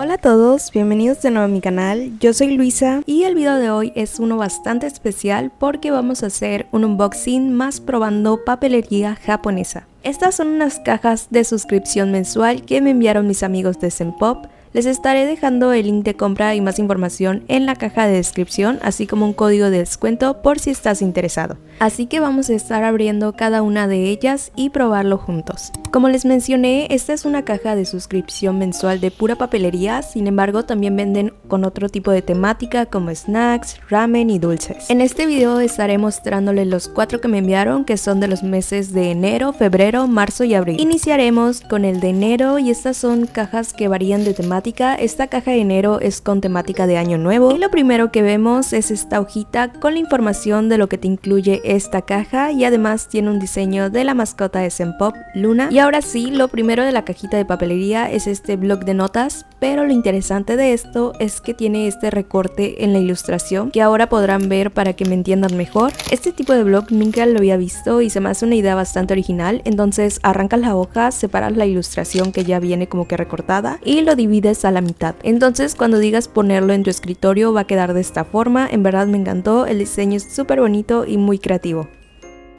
Hola a todos, bienvenidos de nuevo a mi canal, yo soy Luisa y el video de hoy es uno bastante especial porque vamos a hacer un unboxing más probando papelería japonesa. Estas son unas cajas de suscripción mensual que me enviaron mis amigos de Senpop. Les estaré dejando el link de compra y más información en la caja de descripción, así como un código de descuento por si estás interesado. Así que vamos a estar abriendo cada una de ellas y probarlo juntos. Como les mencioné, esta es una caja de suscripción mensual de pura papelería, sin embargo también venden con otro tipo de temática como snacks, ramen y dulces. En este video estaré mostrándoles los 4 que me enviaron, que son de los meses de enero, febrero, marzo y abril. Iniciaremos con el de enero y estas son cajas que varían de temática. Esta caja de enero es con temática de año nuevo y lo primero que vemos es esta hojita con la información de lo que te incluye esta caja y además tiene un diseño de la mascota de Senpop, Luna. Y ahora sí, lo primero de la cajita de papelería es este bloc de notas, pero lo interesante de esto es que tiene este recorte en la ilustración que ahora podrán ver para que me entiendan mejor. Este tipo de bloc nunca lo había visto y se me hace una idea bastante original. Entonces arrancas la hoja, separas la ilustración que ya viene como que recortada y lo divides a la mitad. Entonces cuando digas ponerlo en tu escritorio va a quedar de esta forma. En verdad me encantó, el diseño es súper bonito y muy creativo.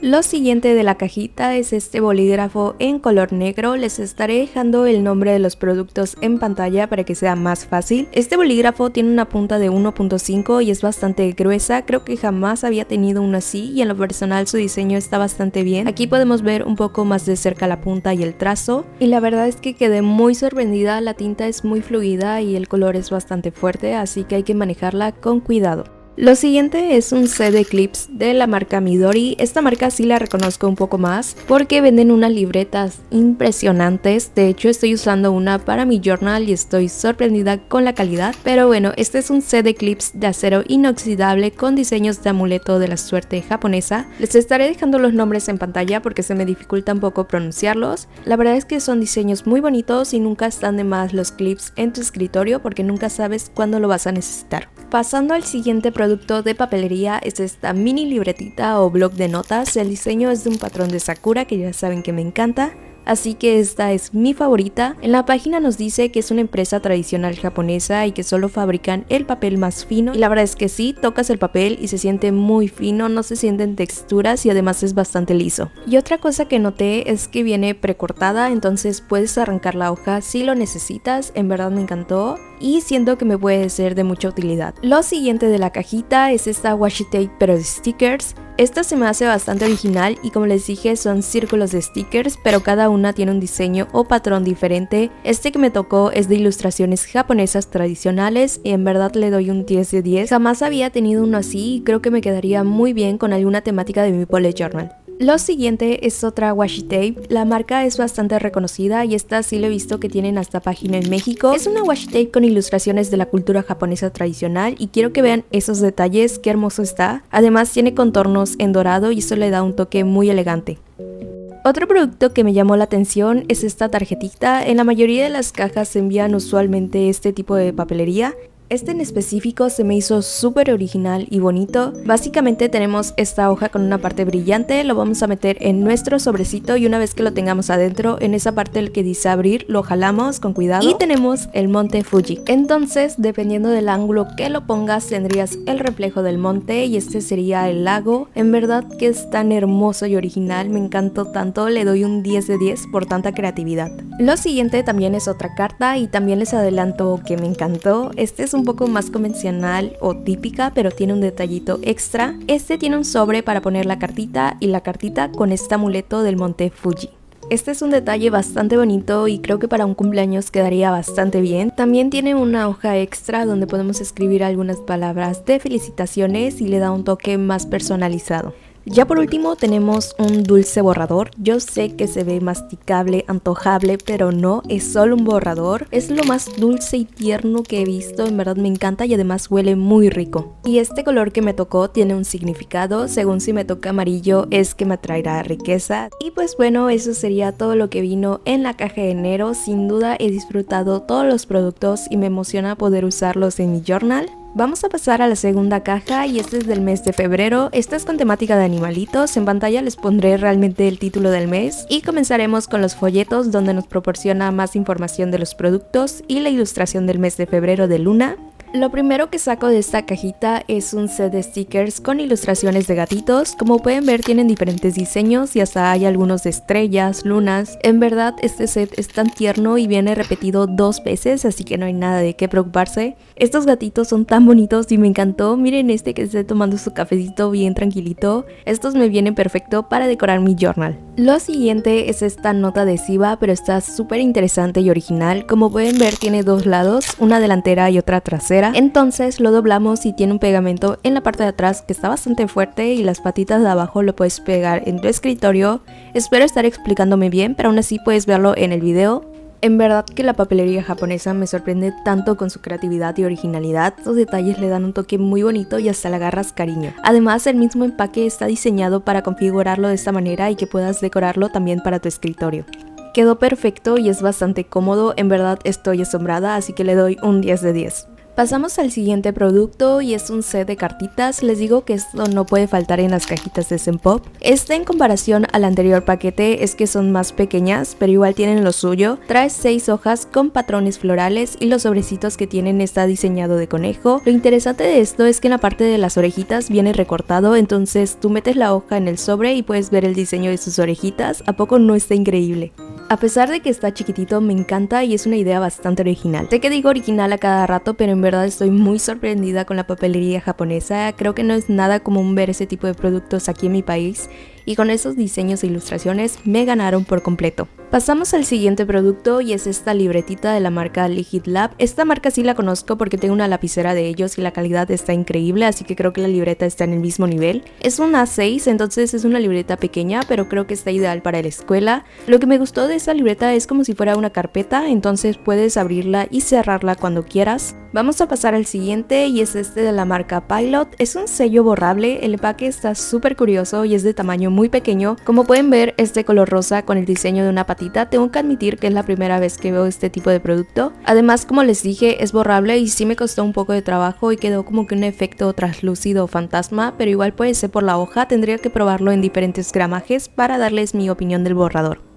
Lo siguiente de la cajita es este bolígrafo en color negro. Les estaré dejando el nombre de los productos en pantalla para que sea más fácil. Este bolígrafo tiene una punta de 1.5 y es bastante gruesa. Creo que jamás había tenido uno así y en lo personal su diseño está bastante bien. Aquí podemos ver un poco más de cerca la punta y el trazo. Y la verdad es que quedé muy sorprendida. La tinta es muy fluida y el color es bastante fuerte, así que hay que manejarla con cuidado. Lo siguiente es un set de clips de la marca Midori. Esta marca sí la reconozco un poco más porque venden unas libretas impresionantes. De hecho estoy usando una para mi journal y estoy sorprendida con la calidad. Pero bueno, este es un set de clips de acero inoxidable con diseños de amuleto de la suerte japonesa. Les estaré dejando los nombres en pantalla porque se me dificulta un poco pronunciarlos. La verdad es que son diseños muy bonitos y nunca están de más los clips en tu escritorio porque nunca sabes cuándo lo vas a necesitar. Pasando al siguiente producto de papelería es esta mini libretita o bloc de notas. El diseño es de un patrón de Sakura que ya saben que me encanta, así que esta es mi favorita. En la página nos dice que es una empresa tradicional japonesa y que solo fabrican el papel más fino y la verdad es que sí, tocas el papel y se siente muy fino, no se sienten texturas y además es bastante liso. Y otra cosa que noté es que viene precortada, entonces puedes arrancar la hoja si lo necesitas. En verdad me encantó y siento que me puede ser de mucha utilidad. Lo siguiente de la cajita es esta washi tape pero de stickers. Esta se me hace bastante original y como les dije son círculos de stickers, pero cada una tiene un diseño o patrón diferente. Este que me tocó es de ilustraciones japonesas tradicionales y en verdad le doy un 10 de 10. Jamás había tenido uno así y creo que me quedaría muy bien con alguna temática de mi bullet journal. Lo siguiente es otra washi tape. La marca es bastante reconocida y esta sí lo he visto que tienen hasta página en México. Es una washi tape con ilustraciones de la cultura japonesa tradicional y quiero que vean esos detalles, qué hermoso está. Además tiene contornos en dorado y eso le da un toque muy elegante. Otro producto que me llamó la atención es esta tarjetita. En la mayoría de las cajas se envían usualmente este tipo de papelería. Este en específico se me hizo súper original y bonito. Básicamente tenemos esta hoja con una parte brillante, lo vamos a meter en nuestro sobrecito y una vez que lo tengamos adentro, en esa parte el que dice abrir, lo jalamos con cuidado y tenemos el monte Fuji. Entonces, dependiendo del ángulo que lo pongas, tendrías el reflejo del monte y este sería el lago. En verdad que es tan hermoso y original, me encantó tanto, le doy un 10 de 10 por tanta creatividad. Lo siguiente también es otra carta y también les adelanto que me encantó. Este es un poco más convencional o típica, pero tiene un detallito extra. Este tiene un sobre para poner la cartita y la cartita con este amuleto del monte Fuji. Este es un detalle bastante bonito y creo que para un cumpleaños quedaría bastante bien. También tiene una hoja extra donde podemos escribir algunas palabras de felicitaciones y le da un toque más personalizado. Ya por último tenemos un dulce borrador. Yo sé que se ve masticable, antojable, pero no, es solo un borrador. Es lo más dulce y tierno que he visto, en verdad me encanta y además huele muy rico. Y este color que me tocó tiene un significado, según si me toca amarillo es que me traerá riqueza. Y pues bueno, eso sería todo lo que vino en la caja de enero. Sin duda he disfrutado todos los productos y me emociona poder usarlos en mi journal. Vamos a pasar a la segunda caja y este es del mes de febrero. Esta es con temática de animalitos. En pantalla les pondré realmente el título del mes y comenzaremos con los folletos donde nos proporciona más información de los productos y la ilustración del mes de febrero de Luna. Lo primero que saco de esta cajita es un set de stickers con ilustraciones de gatitos. Como pueden ver tienen diferentes diseños y hasta hay algunos de estrellas, lunas. En verdad este set es tan tierno y viene repetido 2 veces, así que no hay nada de qué preocuparse. Estos gatitos son tan bonitos y me encantó. Miren este que esté tomando su cafecito bien tranquilito. Estos me vienen perfecto para decorar mi journal. Lo siguiente es esta nota adhesiva, pero está súper interesante y original. Como pueden ver tiene 2 lados, una delantera y otra trasera. Entonces lo doblamos y tiene un pegamento en la parte de atrás que está bastante fuerte y las patitas de abajo lo puedes pegar en tu escritorio. Espero estar explicándome bien, pero aún así puedes verlo en el video. En verdad que la papelería japonesa me sorprende tanto con su creatividad y originalidad. Los detalles le dan un toque muy bonito y hasta le agarras cariño. Además, el mismo empaque está diseñado para configurarlo de esta manera y que puedas decorarlo también para tu escritorio. Quedó perfecto y es bastante cómodo, en verdad estoy asombrada, así que le doy un 10 de 10. Pasamos al siguiente producto y es un set de cartitas. Les digo que esto no puede faltar en las cajitas de Senpop. Este en comparación al anterior paquete es que son más pequeñas, pero igual tienen lo suyo. Trae 6 hojas con patrones florales y los sobrecitos que tienen está diseñado de conejo. Lo interesante de esto es que en la parte de las orejitas viene recortado, entonces tú metes la hoja en el sobre y puedes ver el diseño de sus orejitas. ¿A poco no está increíble? A pesar de que está chiquitito, me encanta y es una idea bastante original. Sé que digo original a cada rato, pero en verdad estoy muy sorprendida con la papelería japonesa. Creo que no es nada común ver ese tipo de productos aquí en mi país y con esos diseños e ilustraciones me ganaron por completo. Pasamos al siguiente producto y es esta libretita de la marca Ligid Lab. Esta marca sí la conozco porque tengo una lapicera de ellos y la calidad está increíble, así que creo que la libreta está en el mismo nivel. Es un A6, entonces es una libreta pequeña, pero creo que está ideal para la escuela. Lo que me gustó de esta libreta es como si fuera una carpeta, entonces puedes abrirla y cerrarla cuando quieras. Vamos a pasar al siguiente y es este de la marca Pilot. Es un sello borrable, el empaque está súper curioso y es de tamaño muy pequeño. Como pueden ver es de color rosa con el diseño de una patita. Tengo que admitir que es la primera vez que veo este tipo de producto. Además, como les dije, es borrable y sí me costó un poco de trabajo y quedó como que un efecto translúcido o fantasma, pero igual puede ser por la hoja. Tendría que probarlo en diferentes gramajes para darles mi opinión del borrador.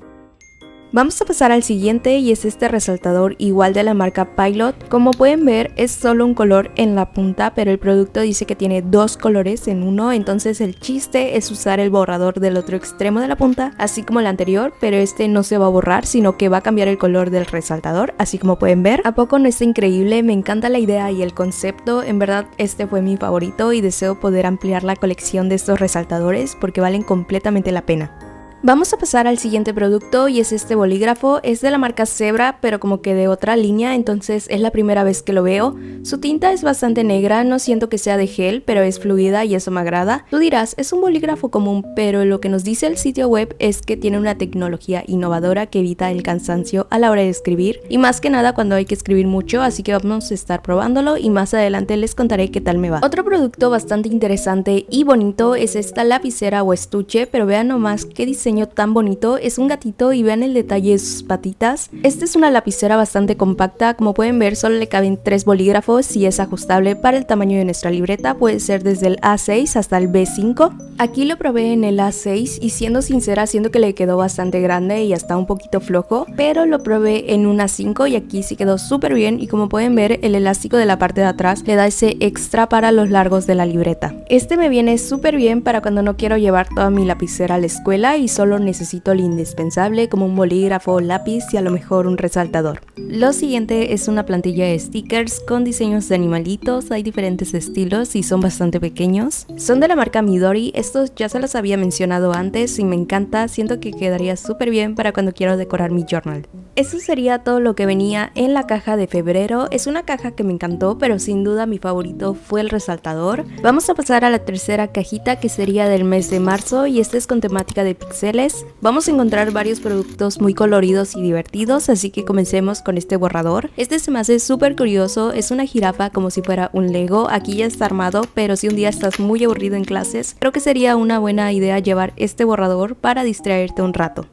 Vamos a pasar al siguiente y es este resaltador igual de la marca Pilot. Como pueden ver es solo un color en la punta, pero el producto dice que tiene 2 colores en uno, entonces el chiste es usar el borrador del otro extremo de la punta, así como el anterior, pero este no se va a borrar, sino que va a cambiar el color del resaltador, así como pueden ver. ¿A poco no está increíble? Me encanta la idea y el concepto, en verdad este fue mi favorito y deseo poder ampliar la colección de estos resaltadores porque valen completamente la pena. Vamos a pasar al siguiente producto y es este bolígrafo. Es de la marca Zebra, pero como que de otra línea, entonces es la primera vez que lo veo. Su tinta es bastante negra, no siento que sea de gel, pero es fluida y eso me agrada. Tú dirás, es un bolígrafo común, pero lo que nos dice el sitio web es que tiene una tecnología innovadora que evita el cansancio a la hora de escribir, y más que nada cuando hay que escribir mucho, así que vamos a estar probándolo y más adelante les contaré qué tal me va. Otro producto bastante interesante y bonito es esta lapicera o estuche, pero vean nomás qué diseño tan bonito. Es un gatito y vean el detalle de sus patitas. Esta es una lapicera bastante compacta, como pueden ver solo le caben 3 bolígrafos y es ajustable para el tamaño de nuestra libreta, puede ser desde el A6 hasta el B5. Aquí lo probé en el A6 y siendo sincera siento que le quedó bastante grande y hasta un poquito flojo, pero lo probé en un A5 y aquí sí quedó súper bien y como pueden ver el elástico de la parte de atrás le da ese extra para los largos de la libreta. Este me viene súper bien para cuando no quiero llevar toda mi lapicera a la escuela y solo necesito lo indispensable como un bolígrafo, lápiz y a lo mejor un resaltador. Lo siguiente es una plantilla de stickers con diseños de animalitos, hay diferentes estilos y son bastante pequeños. Son de la marca Midori, estos ya se los había mencionado antes y me encanta, siento que quedaría súper bien para cuando quiero decorar mi journal. Eso sería todo lo que venía en la caja de febrero. Es una caja que me encantó, pero sin duda mi favorito fue el resaltador. Vamos a pasar a la tercera cajita, que sería del mes de marzo, y esta es con temática de píxeles. Vamos a encontrar varios productos muy coloridos y divertidos, así que comencemos con este borrador. Este se me hace súper curioso, es una jirafa como si fuera un Lego. Aquí ya está armado, pero si un día estás muy aburrido en clases, creo que sería una buena idea llevar este borrador para distraerte un rato.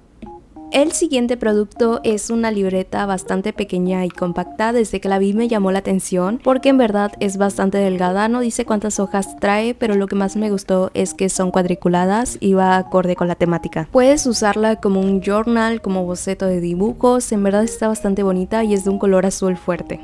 El siguiente producto es una libreta bastante pequeña y compacta. Desde que la vi me llamó la atención porque en verdad es bastante delgada, no dice cuántas hojas trae, pero lo que más me gustó es que son cuadriculadas y va acorde con la temática. Puedes usarla como un journal, como boceto de dibujos, en verdad está bastante bonita y es de un color azul fuerte.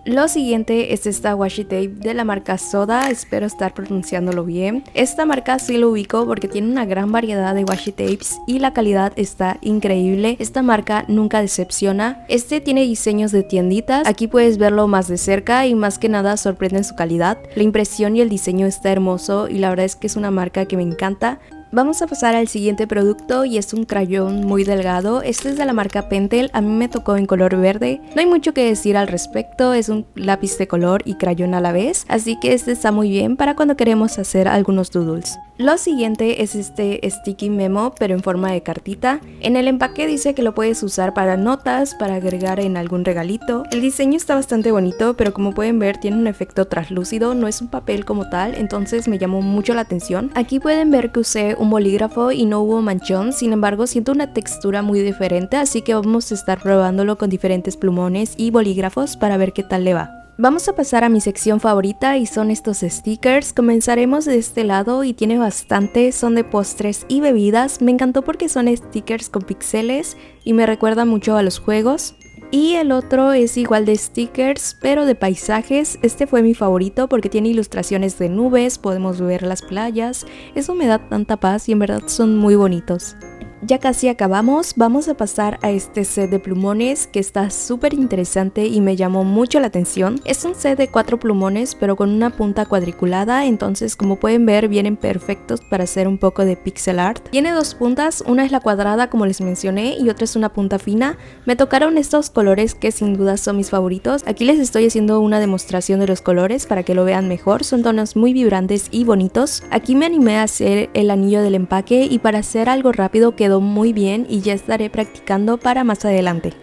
Lo siguiente es esta washi tape de la marca Soda, espero estar pronunciándolo bien. Esta marca sí lo ubico porque tiene una gran variedad de washi tapes y la calidad está increíble. Esta marca nunca decepciona. Este tiene diseños de tienditas, aquí puedes verlo más de cerca y más que nada sorprende en su calidad. La impresión y el diseño está hermoso y la verdad es que es una marca que me encanta. Vamos a pasar al siguiente producto y es un crayón muy delgado. Este es de la marca Pentel, a mí me tocó en color verde. No hay mucho que decir al respecto, es un lápiz de color y crayón a la vez, así que este está muy bien para cuando queremos hacer algunos doodles. Lo siguiente es este sticky memo pero en forma de cartita. En el empaque dice que lo puedes usar para notas, para agregar en algún regalito. El diseño está bastante bonito, pero como pueden ver tiene un efecto translúcido, no es un papel como tal, entonces me llamó mucho la atención. Aquí pueden ver que usé un bolígrafo y no hubo manchón, sin embargo siento una textura muy diferente, así que vamos a estar probándolo con diferentes plumones y bolígrafos para ver qué tal le va. Vamos a pasar a mi sección favorita y son estos stickers. Comenzaremos de este lado y tiene bastante, son de postres y bebidas. Me encantó porque son stickers con píxeles y me recuerda mucho a los juegos. Y el otro es igual de stickers pero de paisajes. Este fue mi favorito porque tiene ilustraciones de nubes, podemos ver las playas. Eso me da tanta paz y en verdad son muy bonitos. Ya casi acabamos, vamos a pasar a este set de plumones que está súper interesante y me llamó mucho la atención. Es un set de 4 plumones pero con una punta cuadriculada, entonces como pueden ver vienen perfectos para hacer un poco de pixel art. Tiene 2 puntas, una es la cuadrada como les mencioné y otra es una punta fina. Me tocaron estos colores que sin duda son mis favoritos. Aquí les estoy haciendo una demostración de los colores para que lo vean mejor, son tonos muy vibrantes y bonitos. Aquí me animé a hacer el anillo del empaque y para hacer algo rápido quedó muy bien y ya estaré practicando para más adelante.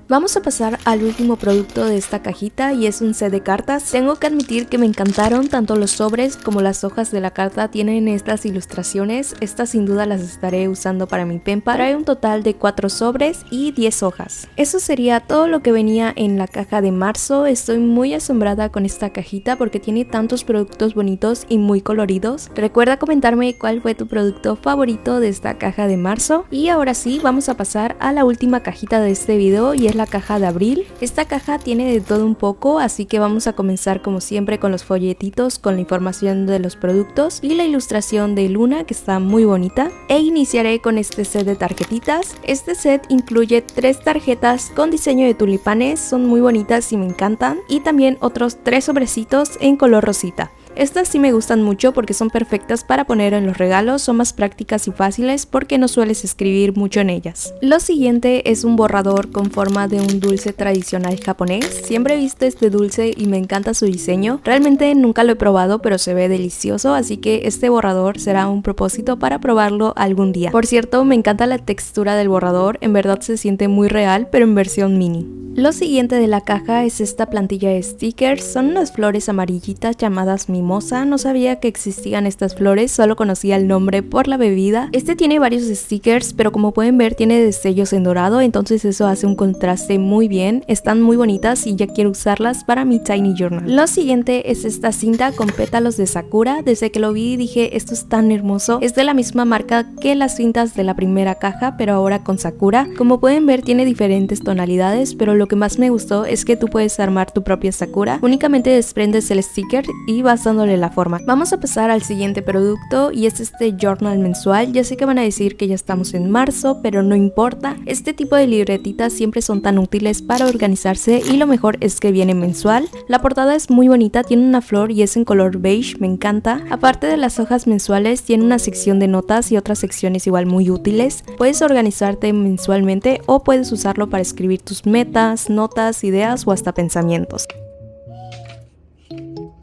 Vamos a pasar al último producto de esta cajita y es un set de cartas. Tengo que admitir que me encantaron, tanto los sobres como las hojas de la carta tienen estas ilustraciones. Estas sin duda las estaré usando para mi pen pal. Trae un total de 4 sobres y 10 hojas. Eso sería todo lo que venía en la caja de marzo. Estoy muy asombrada con esta cajita porque tiene tantos productos bonitos y muy coloridos. Recuerda comentarme cuál fue tu producto favorito de esta caja de marzo. Y ahora sí, vamos a pasar a la última cajita de este video y es la caja de abril. Esta caja tiene de todo un poco, así que vamos a comenzar como siempre con los folletitos con la información de los productos y la ilustración de Luna que está muy bonita, e iniciaré con este set de tarjetitas. Este set incluye 3 tarjetas con diseño de tulipanes, son muy bonitas y me encantan, y también otros 3 sobrecitos en color rosita. Estas sí me gustan mucho porque son perfectas para poner en los regalos, son más prácticas y fáciles porque no sueles escribir mucho en ellas. Lo siguiente es un borrador con forma de un dulce tradicional japonés. Siempre he visto este dulce y me encanta su diseño. Realmente nunca lo he probado pero se ve delicioso, así que este borrador será un propósito para probarlo algún día. Por cierto, me encanta la textura del borrador, en verdad se siente muy real pero en versión mini. Lo siguiente de la caja es esta plantilla de stickers, son unas flores amarillitas llamadas mimosa. No sabía que existían estas flores, solo conocía el nombre por la bebida. Este tiene varios stickers, pero como pueden ver tiene destellos en dorado, entonces eso hace un contraste muy bien. Están muy bonitas y ya quiero usarlas para mi tiny journal. Lo siguiente es esta cinta con pétalos de sakura. Desde que lo vi dije esto es tan hermoso. Es de la misma marca que las cintas de la primera caja, pero ahora con sakura. Como pueden ver tiene diferentes tonalidades, pero lo que más me gustó es que tú puedes armar tu propia sakura. Únicamente desprendes el sticker y vas dándole la forma. Vamos a pasar al siguiente producto y es este journal mensual. Ya sé que van a decir que ya estamos en marzo, pero no importa. Este tipo de libretitas siempre son tan útiles para organizarse y lo mejor es que viene mensual. La portada es muy bonita, tiene una flor y es en color beige, me encanta. Aparte de las hojas mensuales, tiene una sección de notas y otras secciones igual muy útiles. Puedes organizarte mensualmente o puedes usarlo para escribir tus metas, notas, ideas o hasta pensamientos.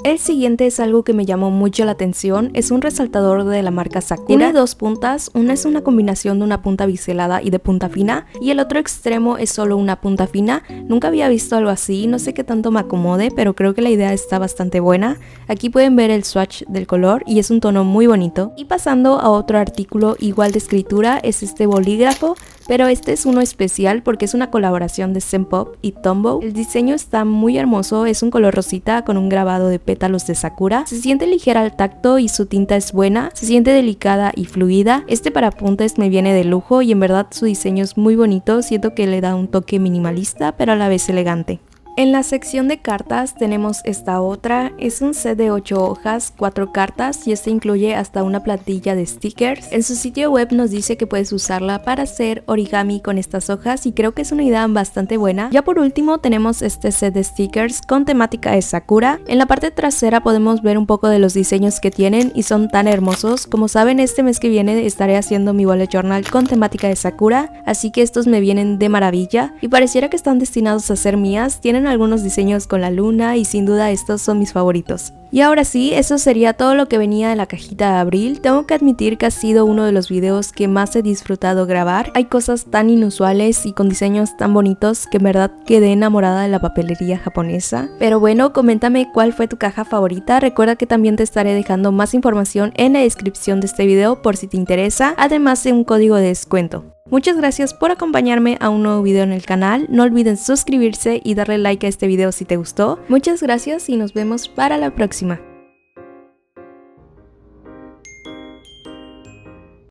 El siguiente es algo que me llamó mucho la atención, es un resaltador de la marca Sakura. Tiene dos puntas, una es una combinación de una punta biselada y de punta fina, y el otro extremo es solo una punta fina. Nunca había visto algo así, no sé qué tanto me acomode, pero creo que la idea está bastante buena. Aquí pueden ver el swatch del color y es un tono muy bonito. Y pasando a otro artículo igual de escritura, es este bolígrafo, pero este es uno especial porque es una colaboración de Senpop y Tombow. El diseño está muy hermoso, es un color rosita con un grabado de pétalos de sakura. Se siente ligera al tacto y su tinta es buena, se siente delicada y fluida. Este para apuntes me viene de lujo y en verdad su diseño es muy bonito, siento que le da un toque minimalista pero a la vez elegante. En la sección de cartas tenemos esta otra, es un set de 8 hojas, 4 cartas y este incluye hasta una plantilla de stickers. En su sitio web nos dice que puedes usarla para hacer origami con estas hojas y creo que es una idea bastante buena. Ya por último tenemos este set de stickers con temática de Sakura. En la parte trasera podemos ver un poco de los diseños que tienen y son tan hermosos. Como saben, este mes que viene estaré haciendo mi bullet journal con temática de Sakura, así que estos me vienen de maravilla y pareciera que están destinados a ser mías. Tienen algunos diseños con la luna y sin duda estos son mis favoritos. Y ahora sí, eso sería todo lo que venía de la cajita de abril. Tengo que admitir que ha sido uno de los videos que más he disfrutado grabar. Hay cosas tan inusuales y con diseños tan bonitos que en verdad quedé enamorada de la papelería japonesa. Pero bueno, coméntame cuál fue tu caja favorita. Recuerda que también te estaré dejando más información en la descripción de este video por si te interesa, además de un código de descuento. Muchas gracias por acompañarme a un nuevo video en el canal. No olviden suscribirse y darle like a este video si te gustó. Muchas gracias y nos vemos para la próxima.